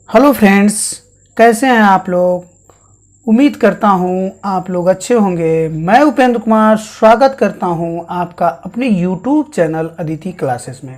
Hello friends, कैसे हैं आप लोग। उम्मीद करता हूं आप लोग अच्छे होंगे। मैं उपेंद्र कुमार स्वागत करता हूं आपका अपने यूट्यूब चैनल अदिति क्लासेस में।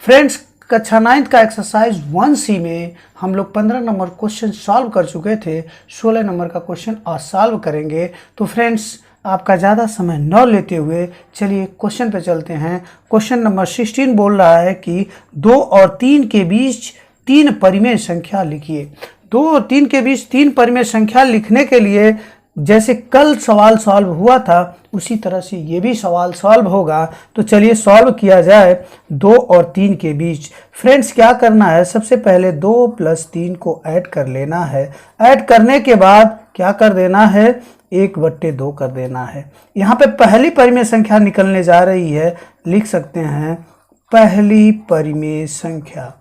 फ्रेंड्स, कक्षा 9 का एक्सरसाइज 1C में हम लोग 15 नंबर क्वेश्चन सॉल्व कर चुके थे। 16 नंबर का क्वेश्चन और सॉल्व करेंगे। तो फ्रेंड्स, आपका ज़्यादा समय न लेते हुए चलिए क्वेश्चन पे चलते हैं। क्वेश्चन नंबर 16 बोल रहा है कि 2 और 3 के बीच 3 परिमेय संख्या लिखिए। 2 और 3 के बीच 3 परिमेय संख्या लिखने के लिए जैसे कल सवाल सॉल्व हुआ था उसी तरह से ये भी सवाल सॉल्व होगा। तो चलिए सॉल्व किया जाए। 2 और 3 के बीच फ्रेंड्स क्या करना है, सबसे पहले 2 + 3 को ऐड कर लेना है। ऐड करने के बाद क्या कर देना है, 1/2 कर देना है। यहाँ पे पहली परिमेय संख्या निकलने जा रही है, लिख सकते हैं पहली परिमेय संख्या।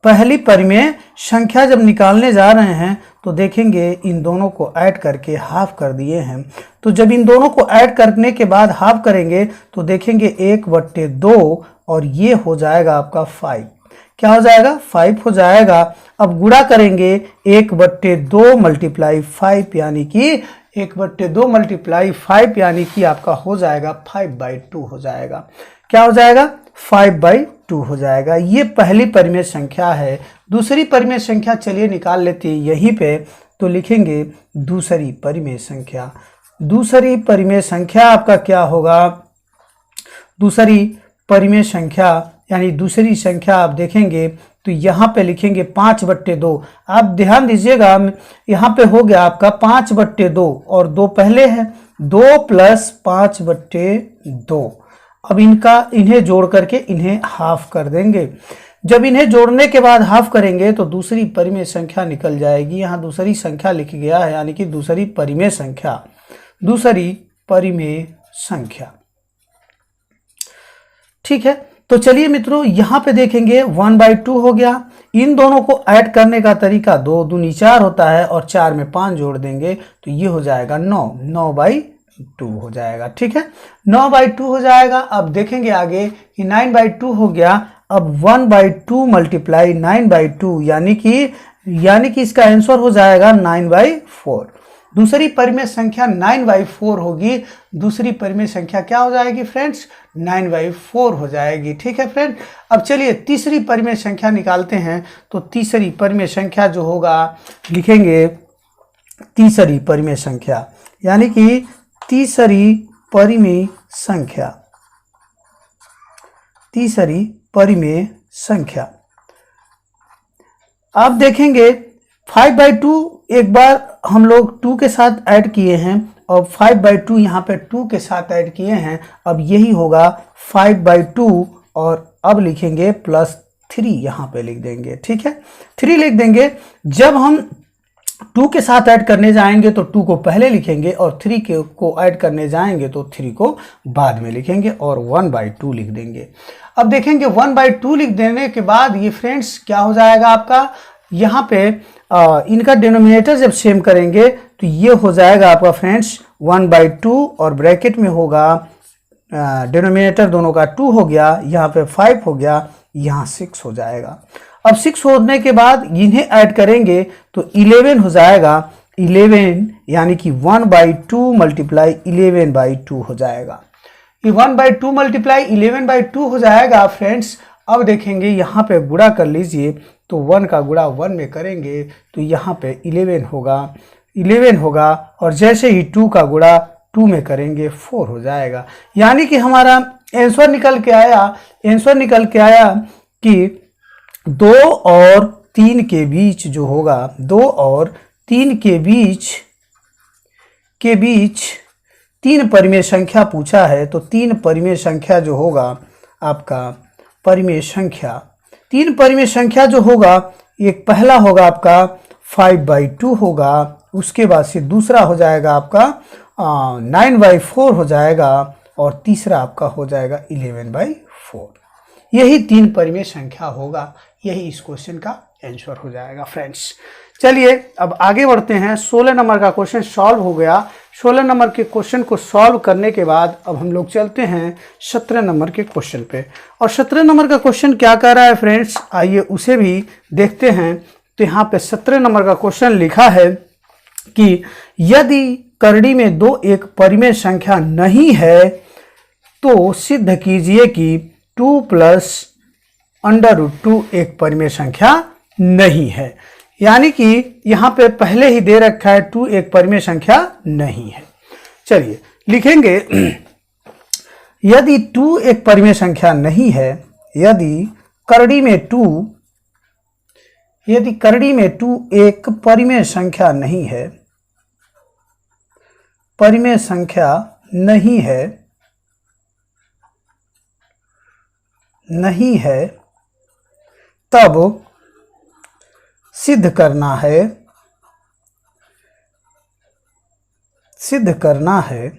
पहली परिमेय संख्या जब निकालने जा रहे हैं तो देखेंगे इन दोनों को ऐड करके हाफ कर दिए हैं। तो जब इन दोनों को ऐड करने के बाद हाफ करेंगे तो देखेंगे 1/2 और ये हो जाएगा आपका 5। क्या हो जाएगा, 5 हो जाएगा। अब गुणा करेंगे 1/2 × 5 यानी कि 1/2 × 5 यानी कि आपका हो जाएगा 5/2 हो जाएगा। क्या हो जाएगा, 5/2 हो जाएगा। ये पहली परिमेय संख्या है। दूसरी परिमेय संख्या चलिए निकाल लेते हैं यहीं पे। तो लिखेंगे दूसरी परिमेय संख्या। दूसरी परिमेय संख्या आपका क्या होगा, दूसरी परिमेय संख्या यानी दूसरी संख्या आप देखेंगे तो यहाँ पे लिखेंगे 5/2। आप ध्यान दीजिएगा, यहाँ पे हो गया आपका 5/2 और 2 पहले है, 2 + 5/2। अब इन्हें जोड़ करके इन्हें हाफ कर देंगे। जब इन्हें जोड़ने के बाद हाफ करेंगे तो दूसरी परिमेय संख्या निकल जाएगी। यहाँ दूसरी संख्या लिख गया है यानी कि दूसरी परिमेय संख्या। दूसरी परिमेय संख्या, ठीक है। तो चलिए मित्रों, यहाँ पे देखेंगे 1/2 हो गया। इन दोनों को ऐड करने का तरीका 2 दूनी 4 होता है और 4 में 5 जोड़ देंगे तो ये हो जाएगा 9/2 हो जाएगा, ठीक है। 9/2 हो जाएगा। अब देखेंगे आगे कि 9/2 हो गया। अब 1/2 × 9/2 यानी कि इसका आंसर हो जाएगा 9/4। दूसरी परिमेय संख्या 9/4 होगी। दूसरी परिमेय संख्या क्या हो जाएगी फ्रेंड्स, 9/4 हो जाएगी, ठीक है फ्रेंड। अब चलिए तीसरी परिमेय संख्या निकालते हैं। तो तीसरी परिमेय संख्या जो होगा, लिखेंगे तीसरी परिमेय संख्या यानी कि तीसरी परिमेय संख्या। तीसरी परिमेय संख्या आप देखेंगे 5/2 एक बार हम लोग 2 के साथ ऐड किए हैं और 5/2 यहाँ पे 2 के साथ ऐड किए हैं। अब यही होगा 5/2 और अब लिखेंगे +3 यहाँ पे लिख देंगे, ठीक है। 3 लिख देंगे। जब हम 2 के साथ ऐड करने जाएंगे तो 2 को पहले लिखेंगे और 3 को ऐड करने जाएंगे तो 3 को बाद में लिखेंगे और 1/2 लिख देंगे। अब देखेंगे 1/2 लिख देने के बाद ये फ्रेंड्स क्या हो जाएगा आपका, यहाँ पे इनका डिनोमिनेटर जब सेम करेंगे तो ये हो जाएगा आपका फ्रेंड्स 1/2 और ब्रैकेट में होगा डिनोमिनेटर दोनों का 2 हो गया, यहाँ पे 5 हो गया, यहाँ 6 हो जाएगा। अब 6 होने के बाद इन्हें ऐड करेंगे तो 11 हो जाएगा। 11 यानी कि 1/2 × 11/2 हो जाएगा। ये 1/2 × 11/2 हो जाएगा फ्रेंड्स। अब देखेंगे यहाँ पे गुणा कर लीजिए तो 1 का गुणा 1 में करेंगे तो यहाँ पे 11 होगा और जैसे ही 2 का गुणा 2 में करेंगे 4 हो जाएगा। यानी कि हमारा आंसर निकल के आया कि 2 और 3 के बीच जो होगा, 2 और 3 के बीच 3 परिमेय संख्या पूछा है। तो 3 परिमेय संख्या जो होगा आपका परिमेय संख्या, 3 परिमेय संख्या जो होगा, एक पहला होगा आपका 5/2 होगा, उसके बाद से दूसरा हो जाएगा आपका 9/4 हो जाएगा और तीसरा आपका हो जाएगा 11/4। यही 3 परिमेय संख्या होगा। यही इस क्वेश्चन का आंसर हो जाएगा फ्रेंड्स। चलिए अब आगे बढ़ते हैं। 16 नंबर का क्वेश्चन सॉल्व हो गया। 16 नंबर के क्वेश्चन को सॉल्व करने के बाद अब हम लोग चलते हैं 17 नंबर के क्वेश्चन पे। और 17 नंबर का क्वेश्चन क्या कह रहा है फ्रेंड्स, आइए उसे भी देखते हैं। तो यहाँ पे 17 नंबर का क्वेश्चन लिखा है कि यदि करड़ी में 2 एक परिमेय संख्या नहीं है तो सिद्ध कीजिए कि 2 प्लस √2 एक परिमेय संख्या नहीं है। यानी कि यहाँ पे पहले ही दे रखा है 2 एक परिमेय संख्या नहीं है। चलिए लिखेंगे, यदि 2 एक परिमेय संख्या नहीं है, यदि करड़ी में 2 एक परिमेय संख्या नहीं है, परिमेय संख्या नहीं है, तब सिद्ध करना है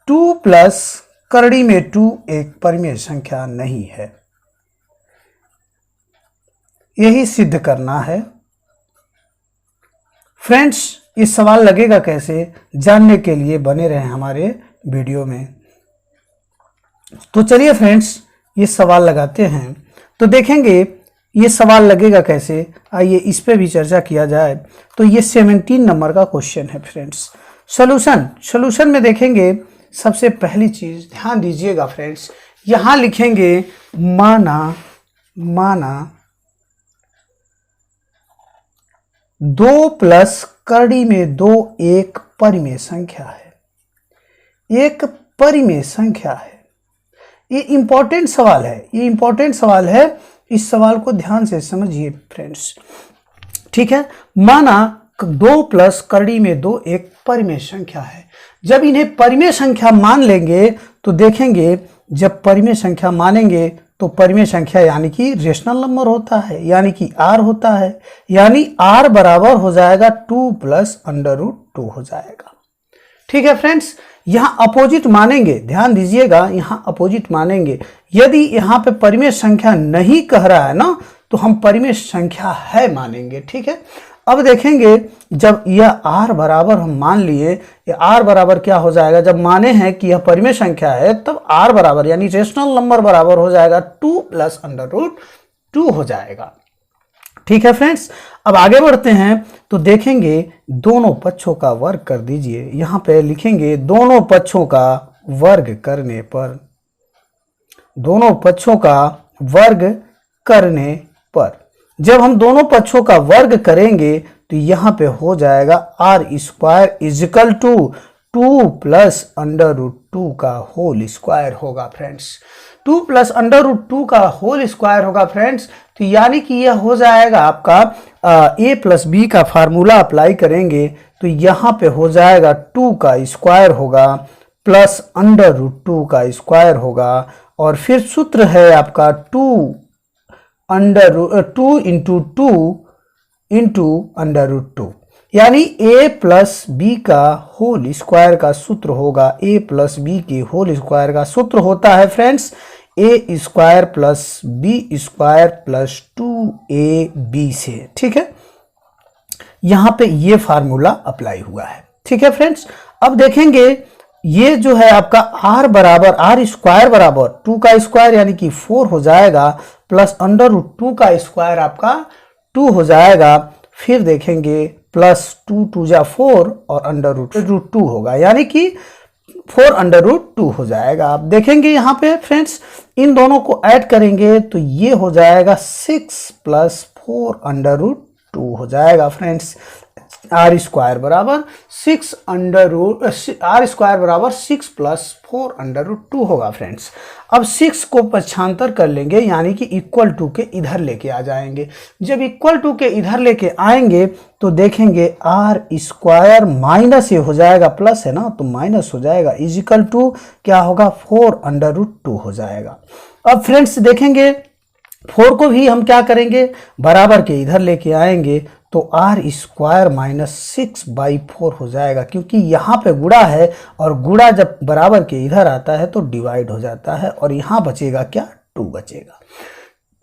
2 प्लस करड़ी में 2 एक परिमेय संख्या नहीं है। यही सिद्ध करना है फ्रेंड्स। ये सवाल लगेगा कैसे, जानने के लिए बने रहें हमारे वीडियो में। तो चलिए फ्रेंड्स ये सवाल लगाते हैं। तो देखेंगे ये सवाल लगेगा कैसे, आइए इस पे भी चर्चा किया जाए। तो ये 17 नंबर का क्वेश्चन है फ्रेंड्स। सॉल्यूशन में देखेंगे, सबसे पहली चीज ध्यान दीजिएगा फ्रेंड्स, यहां लिखेंगे माना 2 प्लस करड़ी में 2 एक परिमेय संख्या है, एक परिमेय संख्या है। ये इंपॉर्टेंट सवाल है, इस सवाल को ध्यान से समझिए फ्रेंड्स, ठीक है। माना 2 प्लस करड़ी में 2 एक परिमेय संख्या है। जब इन्हें परिमेय संख्या मान लेंगे तो देखेंगे, जब परिमेय संख्या मानेंगे तो परिमेय संख्या यानी कि रेशनल नंबर होता है, यानी कि r होता है, यानी r बराबर हो जाएगा 2 प्लस √2 हो जाएगा। ठीक है फ्रेंड्स, यहाँ अपोजिट मानेंगे, ध्यान दीजिएगा, यहाँ अपोजिट मानेंगे। यदि यहाँ पे परिमेय संख्या नहीं कह रहा है ना, तो हम परिमेय संख्या है मानेंगे। ठीक है, अब देखेंगे जब यह r बराबर हम मान लिए, ये r बराबर क्या हो जाएगा, जब माने हैं कि यह परिमेय संख्या है तब r बराबर यानी रेशनल नंबर बराबर हो जाएगा 2 प्लस √2 हो जाएगा। ठीक है फ्रेंड्स, अब आगे बढ़ते हैं तो देखेंगे दोनों पक्षों का वर्ग कर दीजिए। यहाँ पे लिखेंगे दोनों पक्षों का वर्ग करने पर, दोनों पक्षों का वर्ग करने पर जब हम दोनों पक्षों का वर्ग करेंगे तो यहाँ पे हो जाएगा r² इजिकल टू 2 प्लस √2 का होल स्क्वायर होगा फ्रेंड्स। 2 प्लस √2 का होल स्क्वायर होगा फ्रेंड्स। तो यानी कि यह हो जाएगा आपका a प्लस b का फार्मूला अप्लाई करेंगे तो यहाँ पे हो जाएगा 2 का स्क्वायर होगा प्लस √2 का स्क्वायर होगा, और फिर सूत्र है आपका 2 इंटू 2 √2, यानी a प्लस बी का होल स्क्वायर का सूत्र होगा। a प्लस बी के होल स्क्वायर का सूत्र होता है friends a² plus b² plus 2ab से। ठीक है, यहाँ पे ये फार्मूला अप्लाई हुआ है। ठीक है फ्रेंड्स, अब देखेंगे ये जो है आपका r बराबर r² बराबर 2 का स्क्वायर यानी कि 4 हो जाएगा, प्लस √2 का स्क्वायर आपका 2 हो जाएगा। फिर देखेंगे प्लस 2 2 जा 4 और √2 होगा, यानी कि 4 √2 हो जाएगा। आप देखेंगे यहाँ पे फ्रेंड्स इन दोनों को ऐड करेंगे तो ये हो जाएगा 6 प्लस 4 √2 हो जाएगा फ्रेंड्स। r² बराबर 6 प्लस 4 √2 होगा फ्रेंड्स। अब 6 को पक्षांतर कर लेंगे यानी कि इक्वल टू के इधर लेके आ जाएंगे। जब इक्वल टू के इधर लेके आएंगे तो देखेंगे r² माइनस ये हो जाएगा, प्लस है ना तो माइनस हो जाएगा, इजिकल टू क्या होगा 4 √2 हो जाएगा। अब फ्रेंड्स देखेंगे 4 को भी हम क्या करेंगे, बराबर के इधर लेके आएंगे तो r² माइनस 6/4 हो जाएगा, क्योंकि यहाँ पे गुणा है और गुणा जब बराबर के इधर आता है तो डिवाइड हो जाता है और यहाँ बचेगा क्या, 2 बचेगा।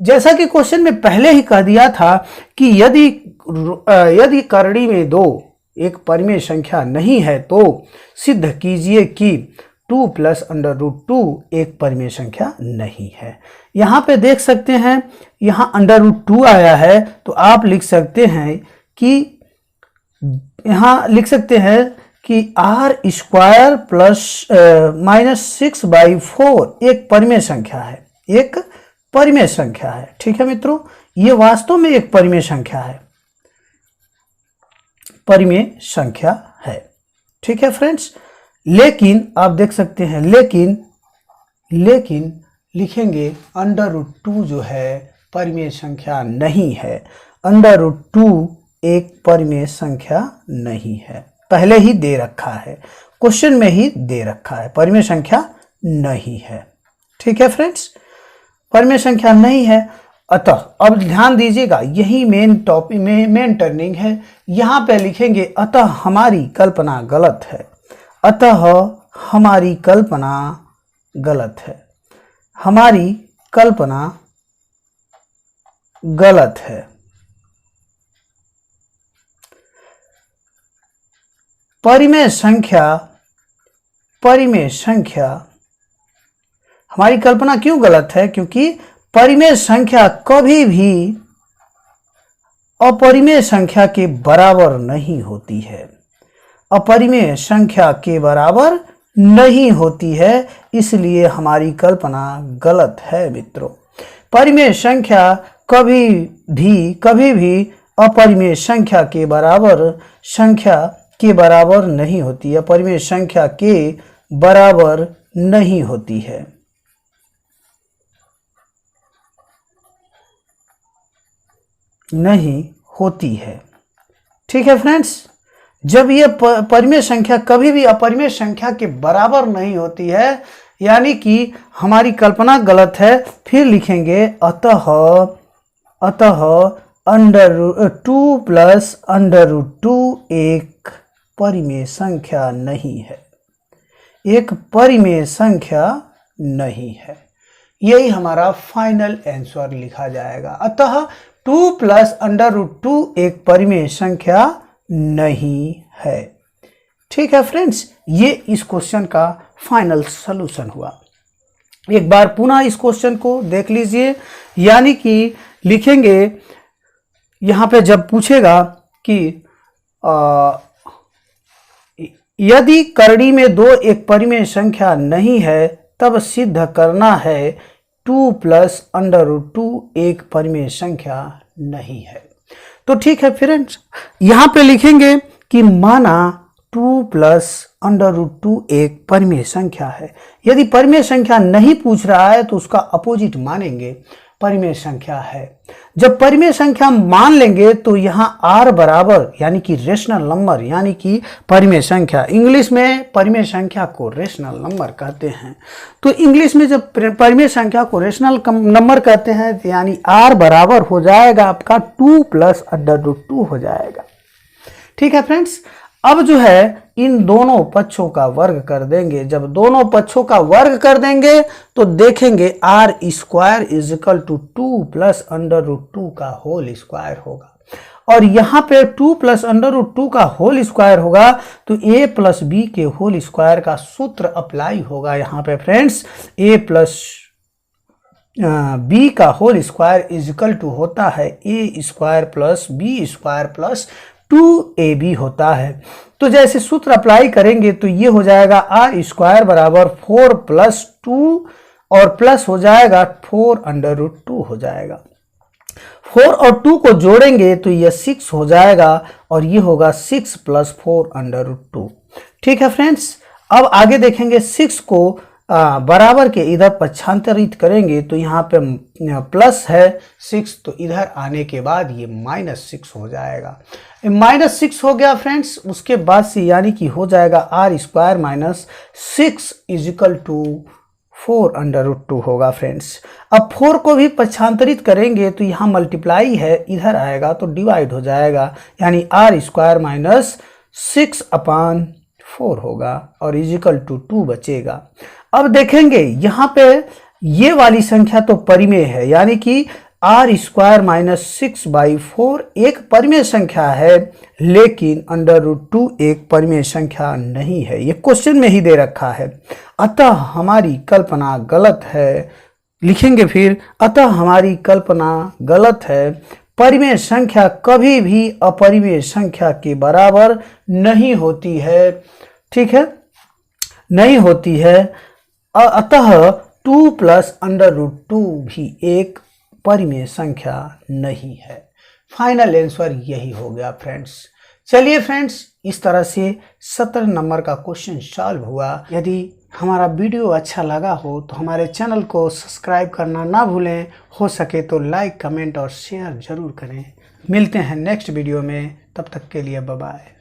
जैसा कि क्वेश्चन में पहले ही कह दिया था कि यदि करड़ी में दो एक परिमेय संख्या नहीं है तो सिद्ध कीजिए कि 2 प्लस अंडर रूट 2 एक परिमेय संख्या नहीं है। यहाँ पे देख सकते हैं, यहाँ अंडर रूट 2 आया है, तो आप लिख सकते हैं कि आर स्क्वायर प्लस -6/4 एक परिमेय संख्या है, एक परिमेय संख्या है। ठीक है मित्रों, ये वास्तव में एक परिमेय संख्या है, परिमेय संख्या है। ठीक है फ्रेंड्स, लेकिन आप देख सकते हैं, लेकिन लिखेंगे अंडर रूट 2 जो है परिमेय संख्या नहीं है। अंडर रूट 2 एक परिमेय संख्या नहीं है, पहले ही दे रखा है, क्वेश्चन में ही दे रखा है, परिमेय संख्या नहीं है। ठीक है फ्रेंड्स, परिमेय संख्या नहीं है। अतः अब ध्यान दीजिएगा, यही मेन टॉपिक में मेन टर्निंग है। यहाँ पे लिखेंगे अतः हमारी कल्पना गलत है, अतः हमारी कल्पना गलत है, हमारी कल्पना गलत है। परिमेय संख्या हमारी कल्पना क्यों गलत है? क्योंकि परिमेय संख्या कभी भी अपरिमेय संख्या के बराबर नहीं होती है, अपरिमेय संख्या के बराबर नहीं होती है, इसलिए हमारी कल्पना गलत है मित्रों। परिमेय संख्या कभी भी अपरिमेय संख्या के बराबर नहीं होती है, अपरिमेय संख्या के बराबर नहीं होती है। नहीं होती है। ठीक है फ्रेंड्स, जब ये परिमेय संख्या कभी भी अपरिमेय संख्या के बराबर नहीं होती है, यानी कि हमारी कल्पना गलत है। फिर लिखेंगे अतः अंडर 2 प्लस अंडर रूट 2 एक परिमेय संख्या नहीं है, एक परिमेय संख्या नहीं है। यही हमारा फाइनल आंसर लिखा जाएगा। अतः 2 प्लस अंडर रूट 2 एक परिमेय संख्या नहीं है। ठीक है फ्रेंड्स, ये इस क्वेश्चन का फाइनल सॉल्यूशन हुआ। एक बार पुनः इस क्वेश्चन को देख लीजिए, यानी कि लिखेंगे यहाँ पे जब पूछेगा कि यदि करड़ी में दो एक परिमेय संख्या नहीं है तब सिद्ध करना है 2 प्लस अंडर रूट 2 एक परिमेय संख्या नहीं है। तो ठीक है फ्रेंड्स, यहाँ पे लिखेंगे कि माना 2 प्लस अंडर रूट 2 एक परिमेय संख्या है। यदि परिमेय संख्या नहीं पूछ रहा है तो उसका अपोजिट मानेंगे, परिमेय संख्या है। जब परिमेय संख्या मान लेंगे तो यहाँ r बराबर यानी कि रेशनल नंबर, यानी कि परिमेय संख्या, इंग्लिश में परिमेय संख्या को रेशनल नंबर कहते हैं। तो इंग्लिश में जब परिमेय संख्या को रेशनल नंबर कहते हैं तो यानी r बराबर हो जाएगा आपका 2 प्लस अंडर रूट 2 हो जाएगा। ठीक है फ्रेंड्स, अब जो है इन दोनों पक्षों का वर्ग कर देंगे। जब दोनों पक्षों का वर्ग कर देंगे तो देखेंगे r square is equal to 2 plus under root 2 का होल स्क्वायर होगा। और यहाँ पे 2 प्लस अंडर रूट 2 का होल स्क्वायर होगा तो a प्लस बी के होल स्क्वायर का सूत्र अप्लाई होगा। यहाँ पे फ्रेंड्स a प्लस बी का whole square is equal to होता है a square plus B square plus 2ab होता है। तो जैसे सूत्र अप्लाई करेंगे तो ये हो जाएगा r स्क्वायर बराबर 4 प्लस 2 और प्लस हो जाएगा 4 अंडर रूट 2 हो जाएगा। 4 और 2 को जोड़ेंगे तो ये 6 हो जाएगा और ये होगा 6 प्लस 4 अंडर रूट 2। ठीक है फ्रेंड्स, अब आगे देखेंगे 6 को बराबर के इधर पक्षांतरित करेंगे तो यहाँ पे प्लस है 6, तो इधर आने के बाद ये -6 हो जाएगा। -6 हो गया फ्रेंड्स, उसके बाद से यानी कि हो जाएगा r square minus 6 is equal to 4 under root 2 होगा फ्रेंड्स। अब 4 को भी पक्षांतरित करेंगे तो यहाँ मल्टीप्लाई है, इधर आएगा तो डिवाइड हो जाएगा, यानी r स्क्वायर माइनस 6 अपॉन 4 होगा और इज इक्वल टू 2 बचेगा। अब देखेंगे यहाँ पे ये वाली संख्या तो परिमेय है, यानी कि आर स्क्वायर माइनस 6/4 एक परिमेय संख्या है, लेकिन √2 एक परिमेय संख्या नहीं है। ये क्वेश्चन में ही दे रखा है। अतः हमारी कल्पना गलत है। लिखेंगे फिर, अतः हमारी कल्पना गलत है। परिमेय संख्या कभी भी अपरिमेय संख्या के बराबर नहीं होती है। ठीक है, नहीं होती है। अतः 2 + √2 भी एक परिमेय संख्या नहीं है। फाइनल आंसर यही हो गया फ्रेंड्स। चलिए फ्रेंड्स, इस तरह से 17 नंबर का क्वेश्चन सॉल्व हुआ। यदि हमारा वीडियो अच्छा लगा हो तो हमारे चैनल को सब्सक्राइब करना ना भूलें। हो सके तो लाइक, कमेंट और शेयर जरूर करें। मिलते हैं नेक्स्ट वीडियो में, तब तक के लिए बाय बाय।